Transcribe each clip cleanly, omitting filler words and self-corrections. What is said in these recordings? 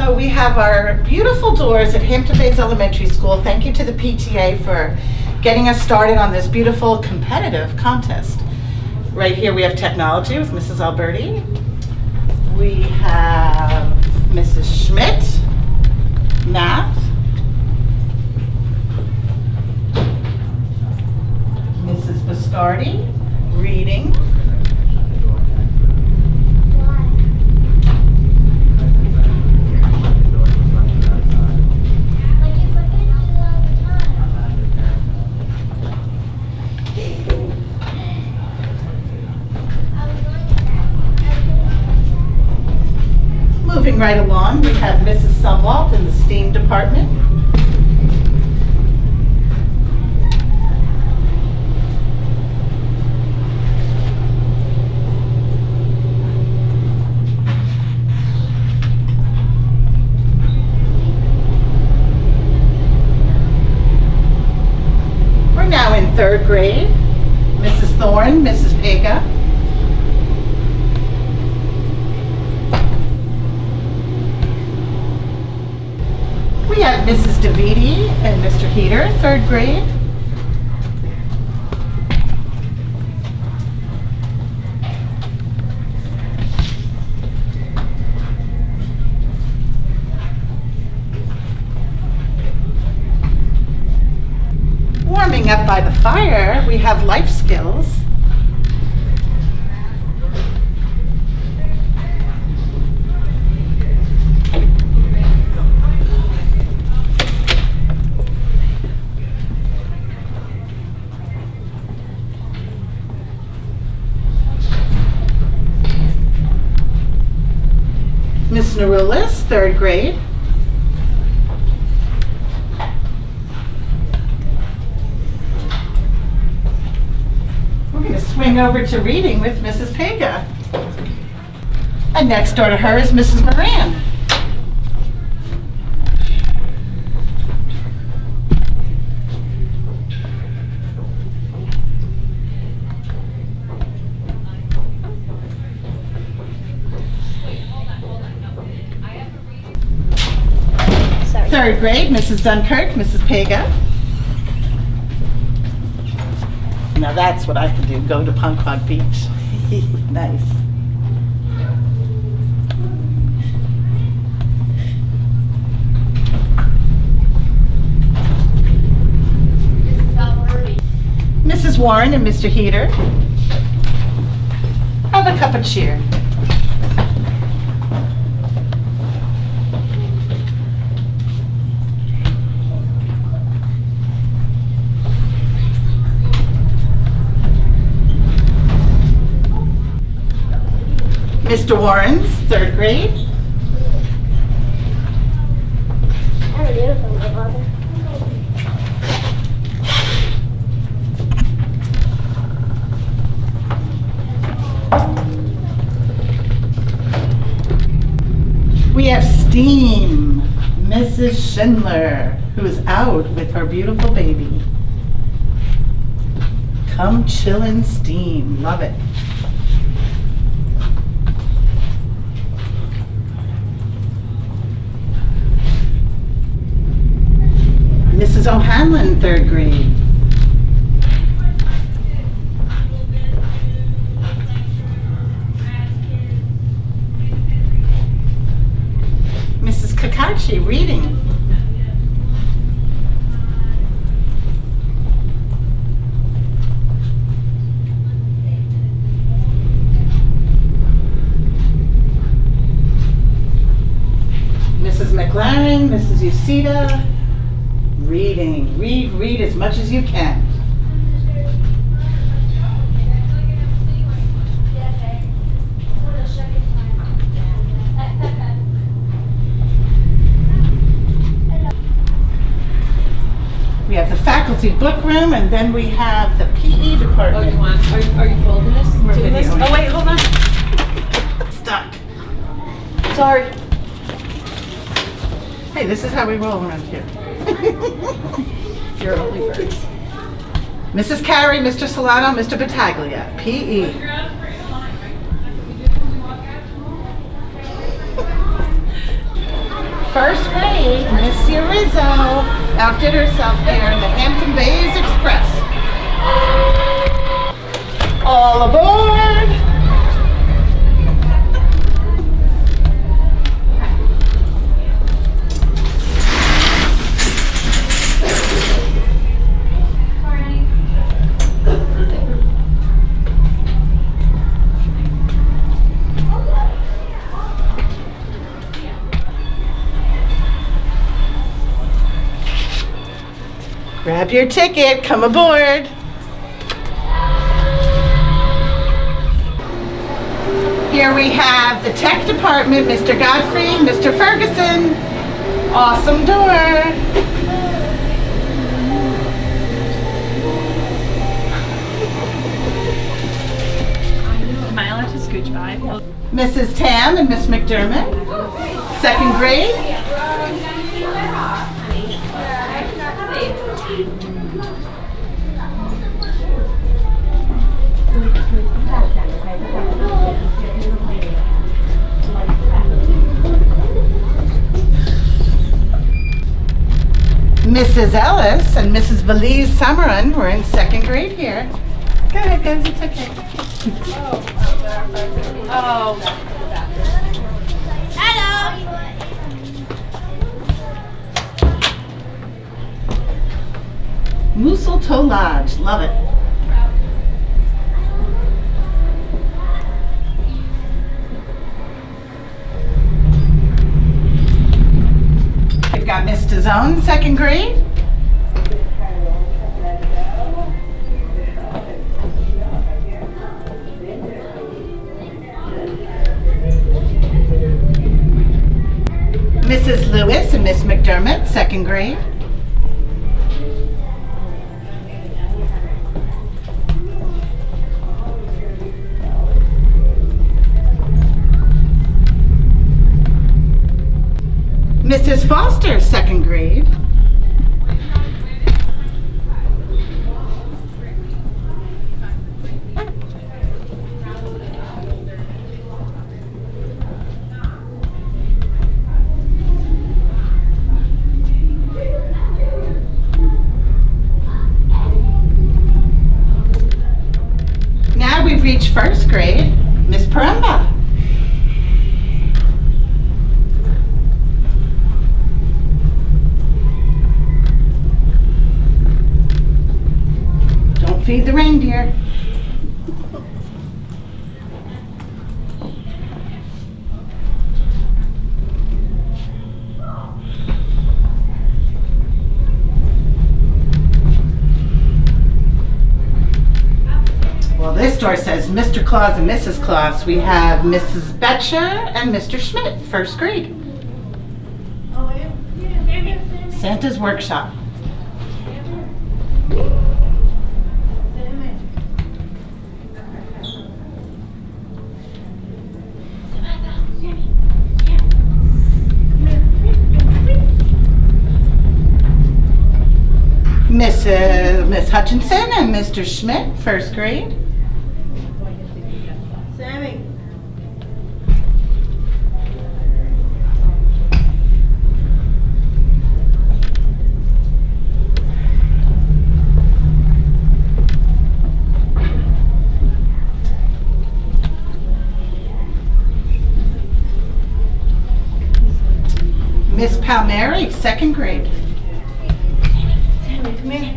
So we have our beautiful doors at Hampton Bays Elementary School. Thank you to the PTA for getting us started on this beautiful competitive contest. Right here we have technology with Mrs. Alberti. We have Mrs. Schmidt, math. Mrs. Biscardi, reading. Moving right along, we have Mrs. Sumwalt in the STEAM department. We're now in third grade. Mrs. Thorne, Mrs. Pega. We have Mrs. DeViti and Mr. Heater, third grade. Warming up by the fire, we have life skills. Miss Narulis, third grade. We're going to swing over to reading with Mrs. Pega. And next door to her is Mrs. Moran. Third grade, Mrs. Dunkirk, Mrs. Pega. Now that's what I can do, go to Punk Rock Beach. Nice. Mrs. Warren and Mr. Heater. Have a cup of cheer. Mr. Warren's third grade. Have a beautiful day, Father. We have STEAM, Mrs. Schindler, who is out with her beautiful baby. Come chill in STEAM, love it. Mrs. O'Hanlon, third grade. Mrs. Kakachi, reading. Mrs. McLaren, Mrs. Ucita, reading. Read as much as you can. We have the faculty book room, and then we have the PE department. Oh, you want? Are you folding this? We're Doing this? videoing. Oh wait, hold on. Stuck. Sorry. Hey, this is how we roll around here. You're early bird. Mrs. Carey, Mr. Solano, Mr. Battaglia, PE. first grade, Missy Rizzo outdid herself there in the Hampton Bays Express. All aboard! Grab your ticket, come aboard. Here we have the tech department, Mr. Godfrey, Mr. Ferguson. Awesome door. Am I allowed to scooch by? Mrs. Tam and Miss McDermott, second grade. Mrs. Ellis and Mrs. Valise Samaran were in second grade here. Go ahead, guys, it's okay. Oh. Mistletoe Lodge, love it. We've got Miss DeZone, second grade. Mrs. Lewis and Miss McDermott, second grade. Mrs. Foster, second grade. Now we've reached first grade, Miss Paremba. Feed the reindeer. Well, this door says Mr. Claus and Mrs. Claus. We have Mrs. Betcher and Mr. Schmidt, first grade. Santa's Workshop. Miss Hutchinson and Mr. Schmidt, first grade. Sammy. Miss Palmieri, second grade. Sammy, come here.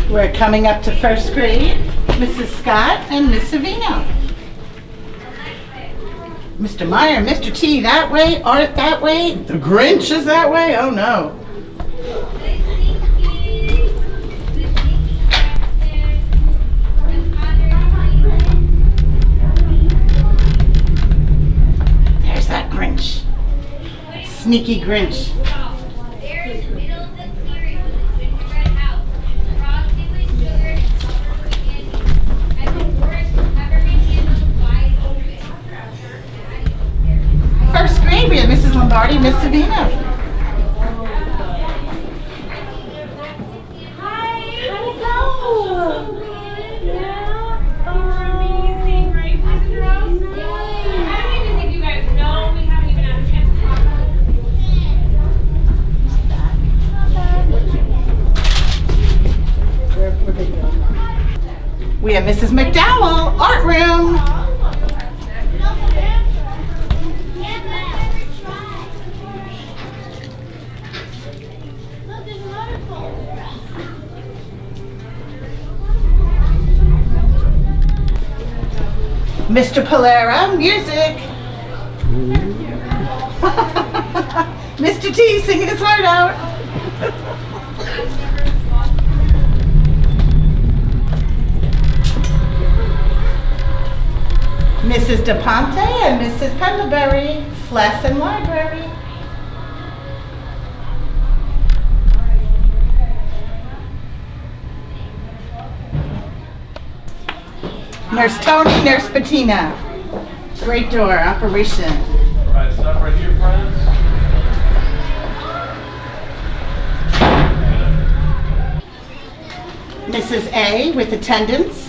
We're coming up to first grade, Mrs. Scott and Miss Savino. Mr. Meyer, Mr. T that way, Art that way, the Grinch is that way, oh no. There's that Grinch, sneaky Grinch. middle of the clearing was a gingerbread house, frosted with sugar and colorful candy, and the doors were peppermint candles wide open. First grade, we have Mrs. Lombardi, Miss Savino. Hi, how'd it go? Yeah. Amazing, right, Mrs. Rose? I don't even think you guys know. We haven't even had a chance to talk about it. We have Mrs. McDowell, art room. Mr. Polera, music. Mr. T singing his heart out. Mrs. DePonte and Mrs. Pendlebury, Slesson Library. Nurse Tony, Nurse Bettina. Great door, operation. All right, stop right here, friends. Mrs. A with attendance.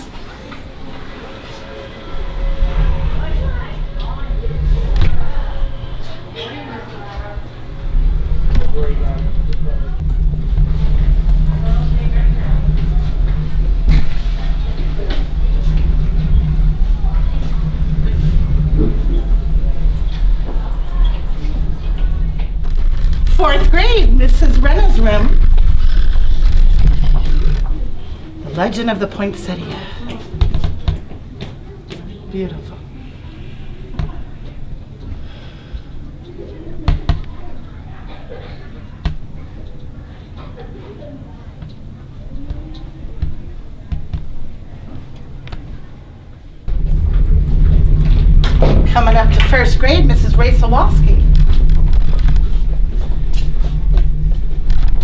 Fourth grade, Mrs. Renna's room. The Legend of the Poinsettia. Beautiful. Coming up to first grade, Mrs. Ray Sawalski.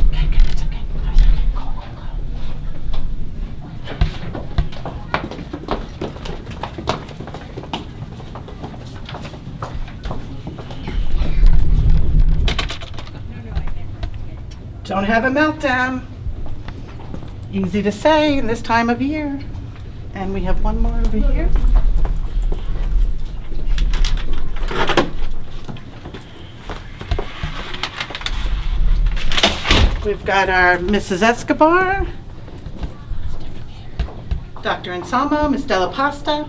Okay, good, it's okay. It's okay. Go, go, go. Don't have a meltdown. Easy to say in this time of year. And we have one more over here. We've got our Mrs. Escobar, Dr. Anselmo, Miss Della Pasta.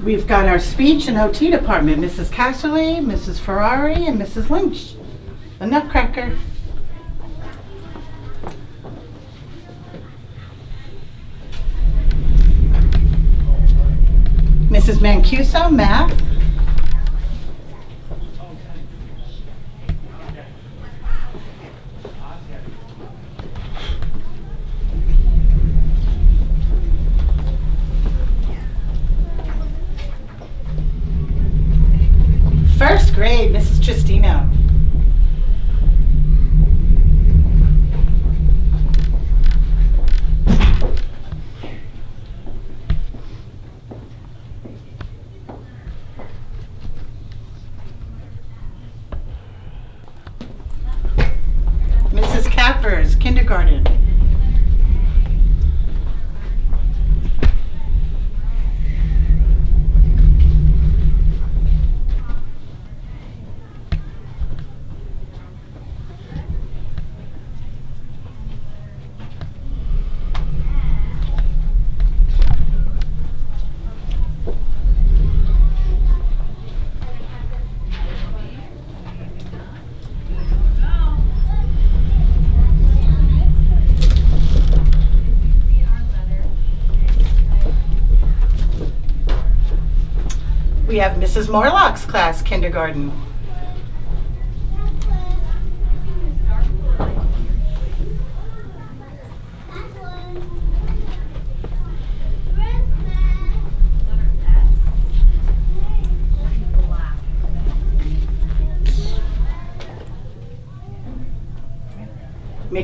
We've got our speech and OT department, Mrs. Casserly, Mrs. Ferrari, and Mrs. Lynch, the Nutcracker. Mrs. Mancuso, math. First grade, Mrs. Tristino. Mrs. Cappers, kindergarten. We have Mrs. Morlock's class, kindergarten.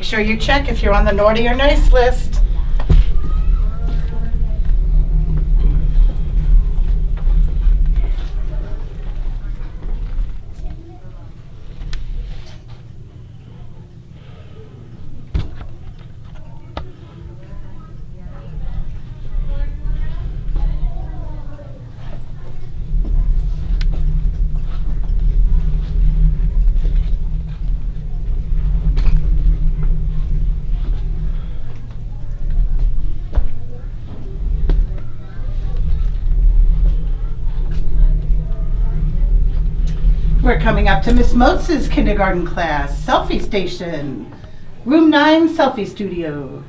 Make sure you check if you're on the naughty or nice list. We're coming up to Miss Motz's kindergarten class, selfie station, room 9 selfie studio.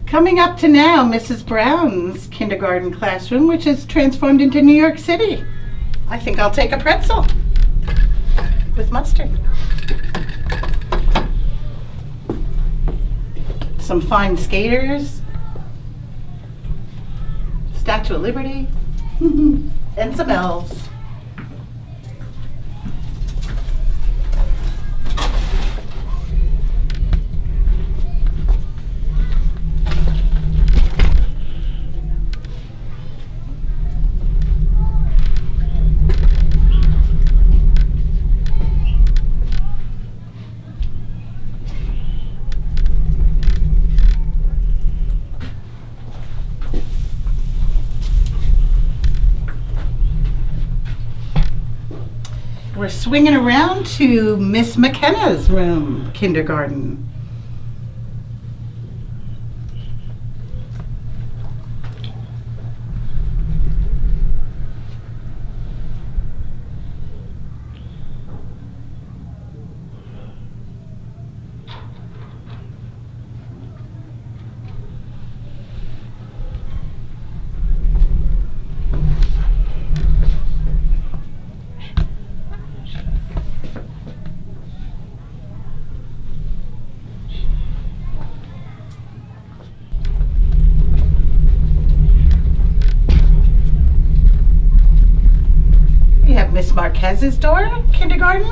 Coming up to now, Mrs. Brown's kindergarten classroom, which is transformed into New York City. I think I'll take a pretzel with mustard. Some fine skaters, Statue of Liberty, and some elves. We're swinging around to Miss McKenna's room, kindergarten. We have Miss Marquez's door, kindergarten.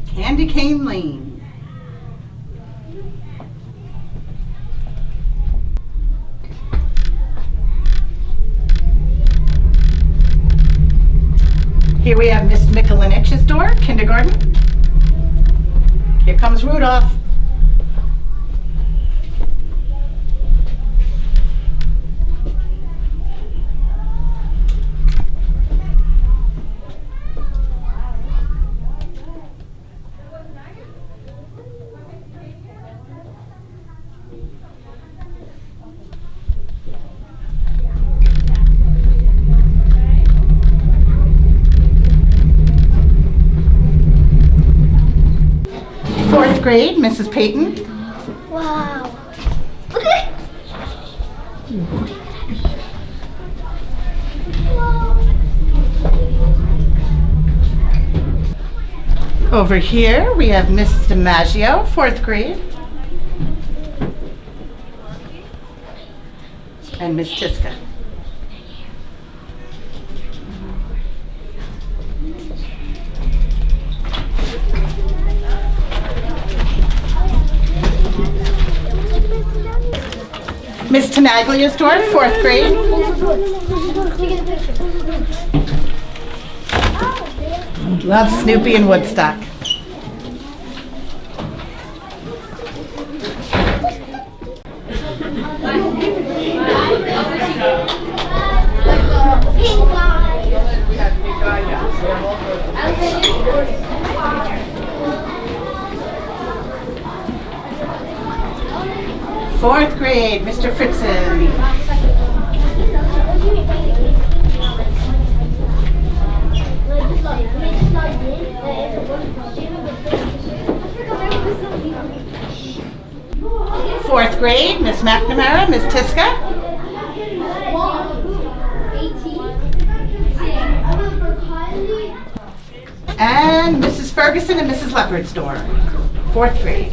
Candy Cane Lane. Here we have Miss Mikulinich's door, kindergarten. Here comes Rudolph. Fourth grade, Mrs. Payton. Wow. Look at it. Over here, we have Miss DiMaggio, fourth grade. And Miss Tiska. Miss Tanaglia's door, fourth grade. Love Snoopy and Woodstock. Pink guy. Fourth grade, Mr. Fritzen. Fourth grade, Miss McNamara, Miss Tiska. And Mrs. Ferguson and Mrs. Leppardsdorf. Fourth grade.